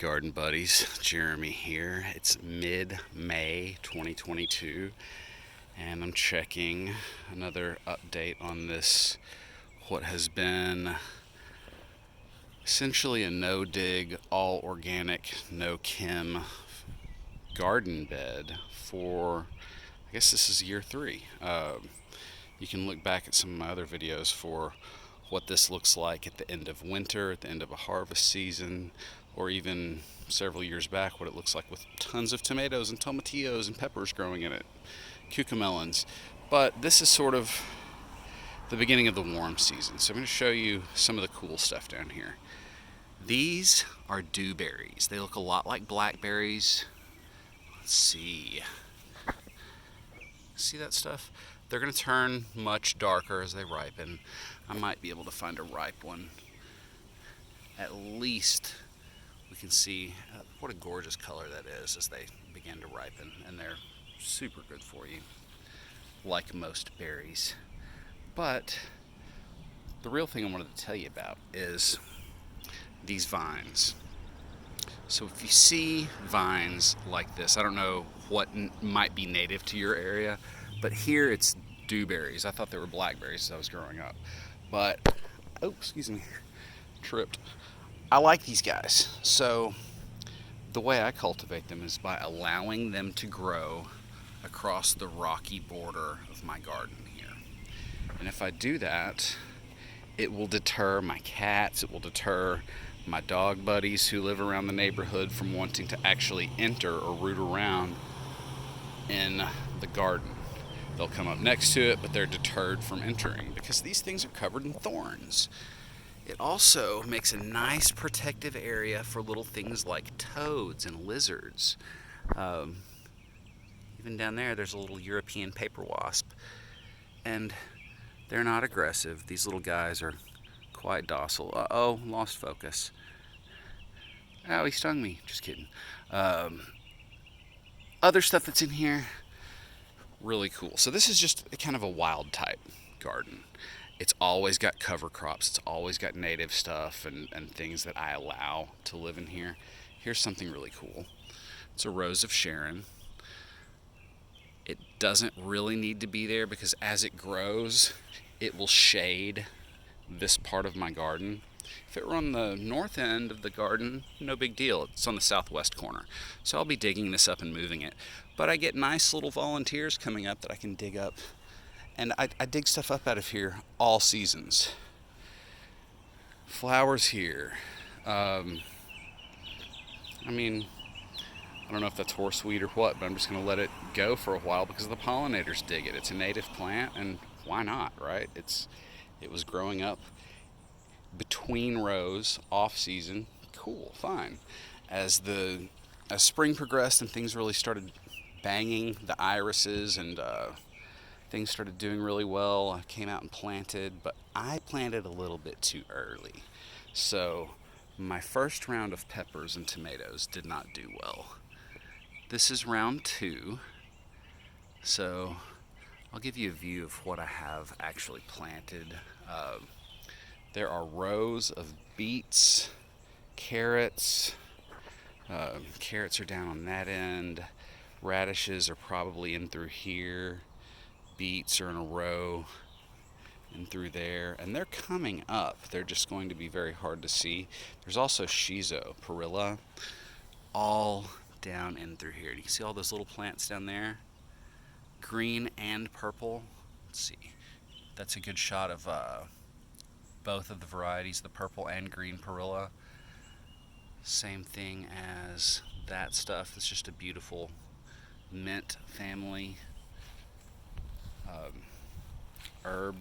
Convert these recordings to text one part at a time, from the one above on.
garden buddies, Jeremy here. It's mid-May 2022 and I'm checking another update on this, what has been essentially a no-dig, all organic, no-chem garden bed for, I guess this is year 3. You can look back at some of my other videos for what this looks like at the end of winter, at the end of a harvest season, or even several years back what it looks like with tons of tomatoes and tomatillos and peppers growing in it, cucamelons. But this is sort of the beginning of the warm season, so I'm going to show you some of the cool stuff down here. These are dewberries. They look a lot like blackberries. Let's see. See that stuff? They're going to turn much darker as they ripen. I might be able to find a ripe one. At least we can see what a gorgeous color that is as they begin to ripen, and they're super good for you, like most berries. But the real thing I wanted to tell you about is these vines. So if you see vines like this, I don't know what might be native to your area, but here it's dewberries. I thought they were blackberries as I was growing up. But, oh, excuse me, tripped. I like these guys. So the way I cultivate them is by allowing them to grow across the rocky border of my garden here. And if I do that, it will deter my cats, it will deter my dog buddies who live around the neighborhood from wanting to actually enter or root around in the garden. They'll come up next to it, but they're deterred from entering because these things are covered in thorns. It also makes a nice protective area for little things like toads and lizards. Even down there's a little European paper wasp. And they're not aggressive. These little guys are quite docile. Uh-oh, lost focus. Oh, he stung me. Just kidding. Other stuff that's in here, really cool. So this is just kind of a wild type garden. It's always got cover crops. It's always got native stuff and things that I allow to live in here. Here's something really cool. It's a rose of Sharon. It doesn't really need to be there because as it grows, it will shade this part of my garden. If it were on the north end of the garden, no big deal. It's on the southwest corner. So I'll be digging this up and moving it. But I get nice little volunteers coming up that I can dig up. And I dig stuff up out of here all seasons. Flowers here. I don't know if that's horseweed or what, but I'm just going to let it go for a while because the pollinators dig it. It's a native plant, and why not, right? It was growing up between rows, off season. Cool, fine. As spring progressed and things really started banging, the irises and things started doing really well, I came out and planted, but I planted a little bit too early. So my first round of peppers and tomatoes did not do well. This is round 2, so I'll give you a view of what I have actually planted. There are rows of beets, carrots. Carrots are down on that end. Radishes are probably in through here. Beets are in a row in through there, and they're coming up. They're just going to be very hard to see. There's also shiso, perilla, all down in through here. You can see all those little plants down there, green and purple. Let's see. That's a good shot of both of the varieties, the purple and green perilla. Same thing as that stuff. It's just a beautiful mint family herb.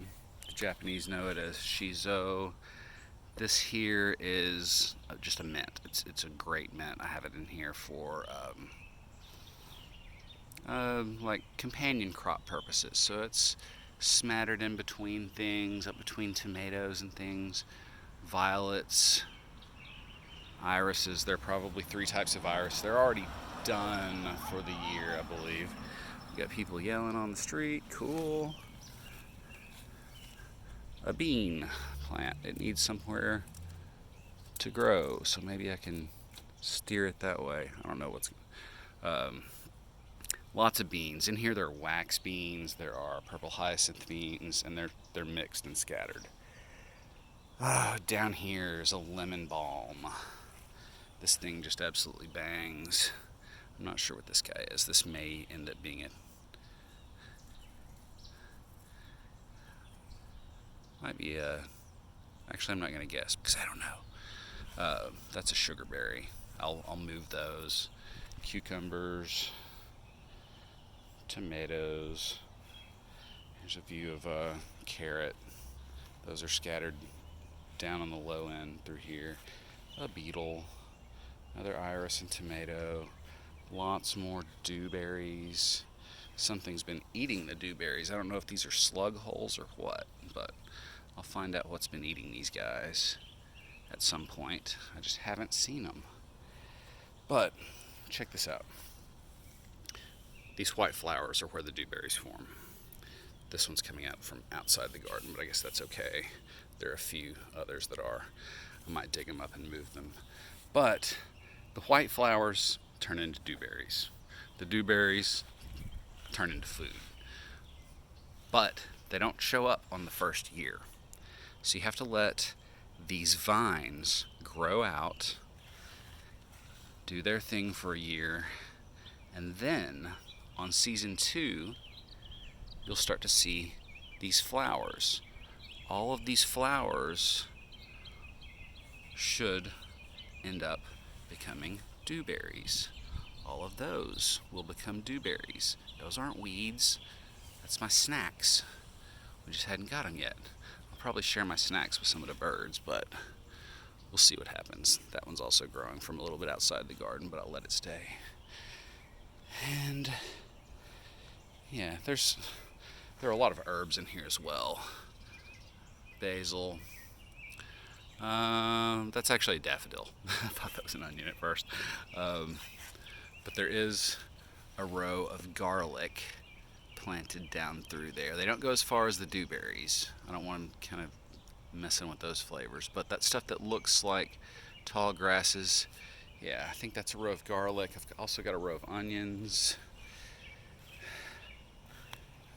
The Japanese know it as shiso. This here is just a mint. It's a great mint. I have it in here for like companion crop purposes. So it's smattered in between things, up between tomatoes and things. Violets, irises. There are probably 3 types of iris. They're already done for the year, I believe. We got people yelling on the street. Cool. A bean plant. It needs somewhere to grow, so maybe I can steer it that way. I don't know what's. Um, Lots of beans in here. There are wax beans, there are purple hyacinth beans, and they're mixed and scattered. Down here is a lemon balm. This thing just absolutely bangs. I'm not sure what this guy is. This may end up being it. Might be a. Actually, I'm not gonna guess because I don't know. That's a sugarberry. I'll move those. Cucumbers, tomatoes. Here's a view of a carrot. Those are scattered down on the low end through here. A beetle, another iris and tomato. Lots more dewberries. Something's been eating the dewberries. I don't know if these are slug holes or what, but I'll find out what's been eating these guys at some point. I just haven't seen them. But check this out. These white flowers are where the dewberries form. This one's coming out from outside the garden, but I guess that's okay. There are a few others that are. I might dig them up and move them. But the white flowers turn into dewberries. The dewberries turn into food. But they don't show up on the first year. So you have to let these vines grow out, do their thing for a year, and then on season 2, you'll start to see these flowers. All of these flowers should end up becoming dewberries. All of those will become dewberries. Those aren't weeds. That's my snacks. We just hadn't got them yet. I'll probably share my snacks with some of the birds, but we'll see what happens. That one's also growing from a little bit outside the garden, but I'll let it stay. And yeah, there are a lot of herbs in here as well. Basil. That's actually a daffodil. I thought that was an onion at first. But there is a row of garlic planted down through there. They don't go as far as the dewberries. I don't want them kind of messing with those flavors. But that stuff that looks like tall grasses, yeah, I think that's a row of garlic. I've also got a row of onions.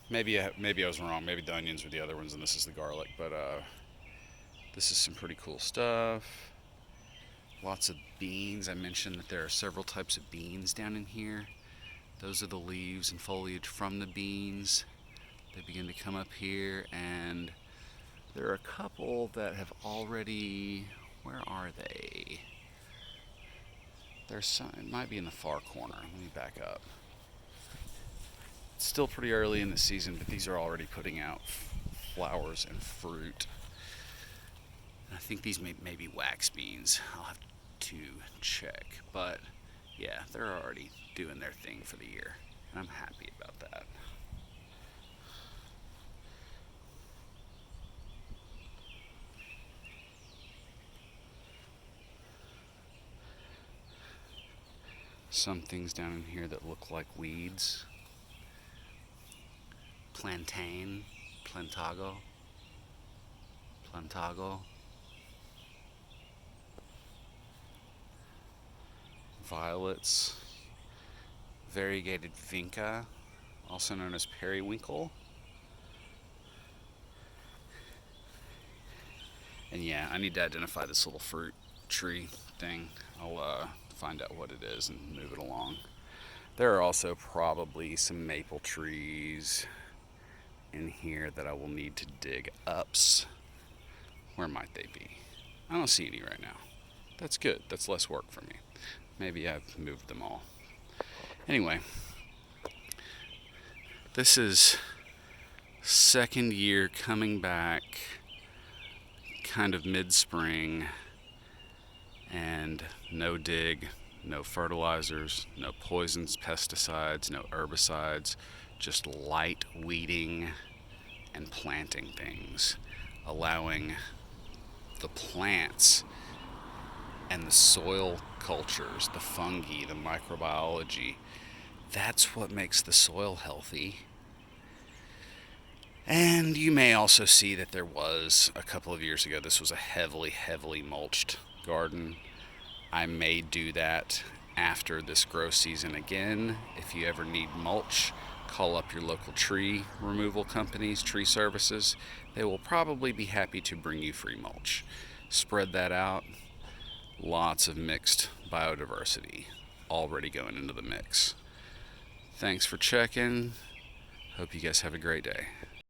Maybe I was wrong. Maybe the onions were the other ones and this is the garlic. But this is some pretty cool stuff. Lots of beans. I mentioned that there are several types of beans down in here. Those are the leaves and foliage from the beans. They begin to come up here, and there are a couple that have already. Where are they? There's some. It might be in the far corner. Let me back up. It's still pretty early in the season, but these are already putting out flowers and fruit. I think these may be wax beans. I'll have to check. But yeah, they're already doing their thing for the year. And I'm happy about that. Some things down in here that look like weeds. Plantain, plantago. Violets, variegated vinca, also known as periwinkle. And yeah, I need to identify this little fruit tree thing. I'll find out what it is and move it along. There are also probably some maple trees in here that I will need to dig ups. Where might they be? I don't see any right now. That's good. That's less work for me. Maybe I've moved them all. Anyway, this is second year coming back kind of mid-spring, and no dig, no fertilizers, no poisons, pesticides, no herbicides, just light weeding and planting things, allowing the plants and the soil cultures, the fungi, the microbiology. That's what makes the soil healthy. And you may also see that there was, a couple of years ago, this was a heavily mulched garden. I may do that after this grow season again. If you ever need mulch, call up your local tree removal companies, tree services. They will probably be happy to bring you free mulch. Spread that out. Lots of mixed biodiversity already going into the mix. Thanks for checking. Hope you guys have a great day.